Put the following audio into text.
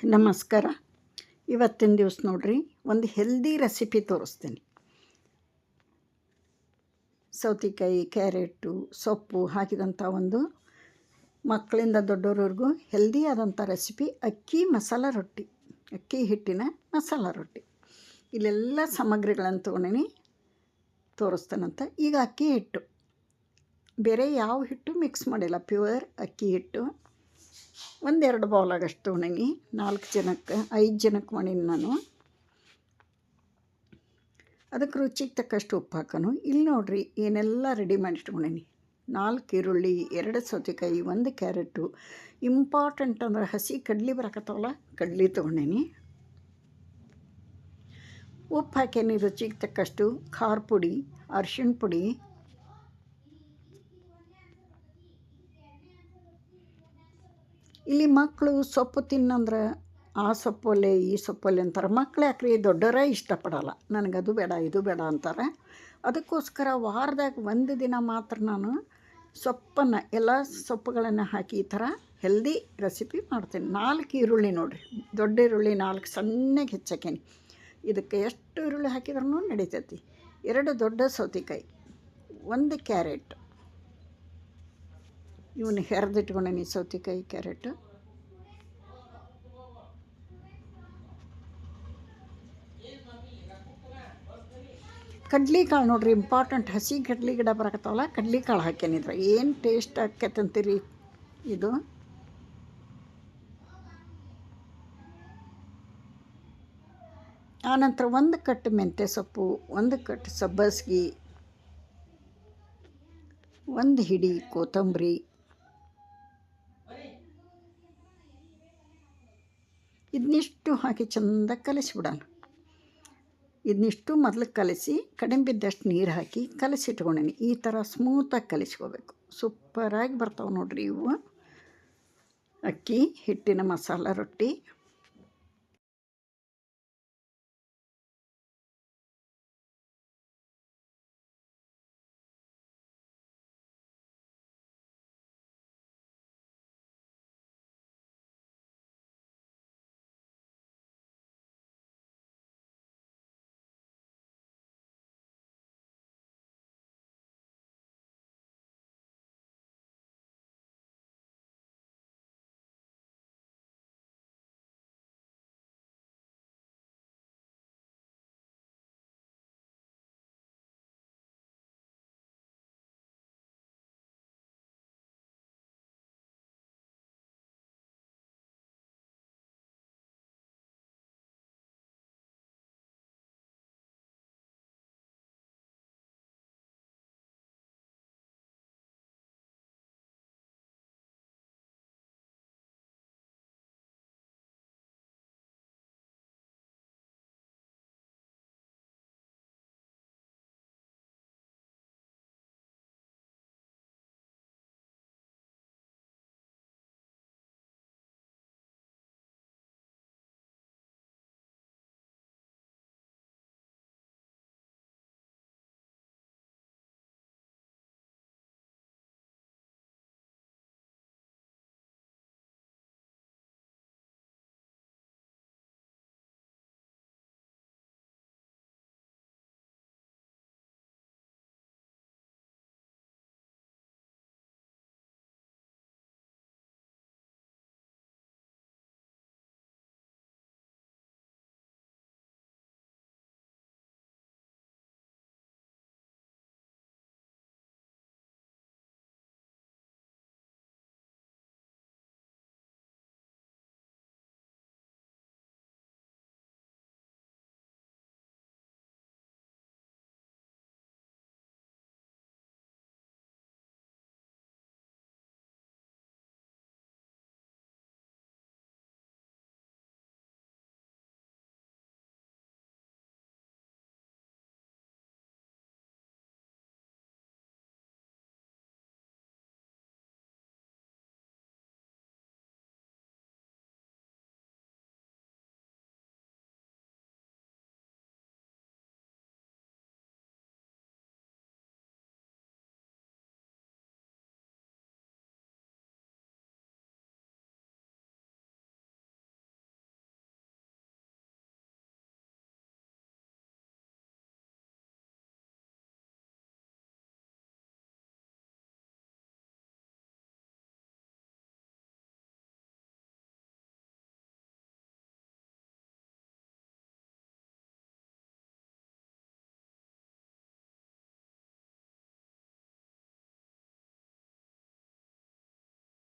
ನಮಸ್ಕಾರ. ಇವತ್ತಿನ ದಿವಸ ನೋಡ್ರಿ ಒಂದು ಹೆಲ್ದಿ ರೆಸಿಪಿ ತೋರಿಸ್ತೀನಿ. ಸೌತೆಕಾಯಿ, ಕ್ಯಾರೆಟು, ಸೊಪ್ಪು ಹಾಕಿದಂಥ ಒಂದು ಮಕ್ಕಳಿಂದ ದೊಡ್ಡೋರವರೆಗೂ ಹೆಲ್ದಿ ಆದಂಥ ರೆಸಿಪಿ ಅಕ್ಕಿ ಮಸಾಲ ರೊಟ್ಟಿ, ಅಕ್ಕಿ ಹಿಟ್ಟಿನ ಮಸಾಲ ರೊಟ್ಟಿ. ಇಲ್ಲೆಲ್ಲ ಸಾಮಗ್ರಿಗಳನ್ನು ತೊಗೊಂಡಿನಿ, ತೋರಿಸ್ತಾನಂತ. ಈಗ ಅಕ್ಕಿ ಹಿಟ್ಟು ಬೇರೆ ಯಾವ ಹಿಟ್ಟು ಮಿಕ್ಸ್ ಮಾಡಿಲ್ಲ, ಪ್ಯೂರ್ ಅಕ್ಕಿ ಹಿಟ್ಟು. 1-2 ಬೌಲಾಗಷ್ಟು ತೊಗೊಂಡೀನಿ. 5 ಜನಕ್ಕೆ ಮಾಡೀನಿ ನಾನು. ಅದಕ್ಕೆ ರುಚಿಗೆ ತಕ್ಕಷ್ಟು ಉಪ್ಪು ಹಾಕೋನು. ಇಲ್ಲಿ ನೋಡಿರಿ ಏನೆಲ್ಲ ರೆಡಿ ಮಾಡಿ ಇಟ್ಕೊಂಡೀನಿ. 4 ಈರುಳ್ಳಿ, 2 ಸೌತೆಕಾಯಿ, 1 ಕ್ಯಾರೆಟು. ಇಂಪಾರ್ಟೆಂಟ್ ಅಂದ್ರೆ ಹಸಿ ಕಡ್ಲಿ ಬರಕತ್ತವಲ್ಲ, ಕಡ್ಲಿ ತೊಗೊಂಡೀನಿ. ಉಪ್ಪು ಹಾಕೇನಿ ರುಚಿಗೆ ತಕ್ಕಷ್ಟು. ಖಾರ ಪುಡಿ, ಅರಿಶಿಣ ಪುಡಿ, ಇಲ್ಲಿ ಮಕ್ಕಳು ಸೊಪ್ಪು ತಿನ್ನಂದ್ರೆ ಆ ಸೊಪ್ಪೊಲೆ ಈ ಸೊಪ್ಪೊಲೆ ಅಂತಾರೆ. ಮಕ್ಕಳು ಯಾಕ್ರಿ, ದೊಡ್ಡವರೇ ಇಷ್ಟಪಡಲ್ಲ. ನನಗದು ಬೇಡ ಇದು ಬೇಡ ಅಂತಾರೆ. ಅದಕ್ಕೋಸ್ಕರ ವಾರದಾಗ 1 ದಿನ ಮಾತ್ರ ನಾನು ಸೊಪ್ಪನ್ನು, ಎಲ್ಲ ಸೊಪ್ಪುಗಳನ್ನು ಹಾಕಿ ಈ ಥರ ಹೆಲ್ದಿ ರೆಸಿಪಿ ಮಾಡ್ತೀನಿ. 4 ಈರುಳ್ಳಿ ನೋಡಿರಿ, ದೊಡ್ಡ ಈರುಳ್ಳಿ 4 ಸಣ್ಣಗೆ ಹೆಚ್ಚಾಕೇನಿ. ಇದಕ್ಕೆ ಎಷ್ಟು ಈರುಳ್ಳಿ ಹಾಕಿದ್ರೂ ನಡೀತೈತಿ. 2 ದೊಡ್ಡ ಸೌತೆಕಾಯಿ, 1 ಕ್ಯಾರೆಟ್, ಇವನು ಹೆರೆದಿಟ್ಕೊಂಡೇನಿ ಸೌತೆಕಾಯಿ ಕ್ಯಾರೆಟು. ಕಡ್ಲಿಕಾಳು ನೋಡ್ರಿ, ಇಂಪಾರ್ಟೆಂಟ್. ಹಸಿ ಕಡ್ಲಿ ಗಿಡ ಬರಕತ್ತಾವಲ್ಲ, ಕಡ್ಲಿಕಾಳು ಹಾಕ್ಯಾನಿದ್ರೆ ಏನು ಟೇಸ್ಟ್ ಆಕೈತಂತೀರಿ ಇದು. ಆನಂತರ 1 ಕಟ್ಟು ಮೆಂತ್ಯ ಸೊಪ್ಪು, 1 ಕಟ್ಟು ಸಬ್ಬಸ್ಗಿ, 1 ಹಿಡಿ ಕೊತ್ತಂಬರಿ, ಇದನ್ನಿಷ್ಟು ಹಾಕಿ ಚೆಂದ ಕಲಿಸಿಬಿಡೋಣ. ಇದನ್ನಿಷ್ಟು ಮೊದಲು ಕಲಿಸಿ ಕಡಿಮೆ ಬಿದ್ದಷ್ಟು ನೀರು ಹಾಕಿ ಕಲಸಿಟ್ಕೊಂಡೀನಿ. ಈ ಥರ ಸ್ಮೂತಾಗಿ ಕಲಿಸ್ಕೋಬೇಕು. ಸೂಪರಾಗಿ ಬರ್ತಾವೆ ನೋಡ್ರಿ ಇವು ಅಕ್ಕಿ ಹಿಟ್ಟಿನ ಮಸಾಲ ರೊಟ್ಟಿ.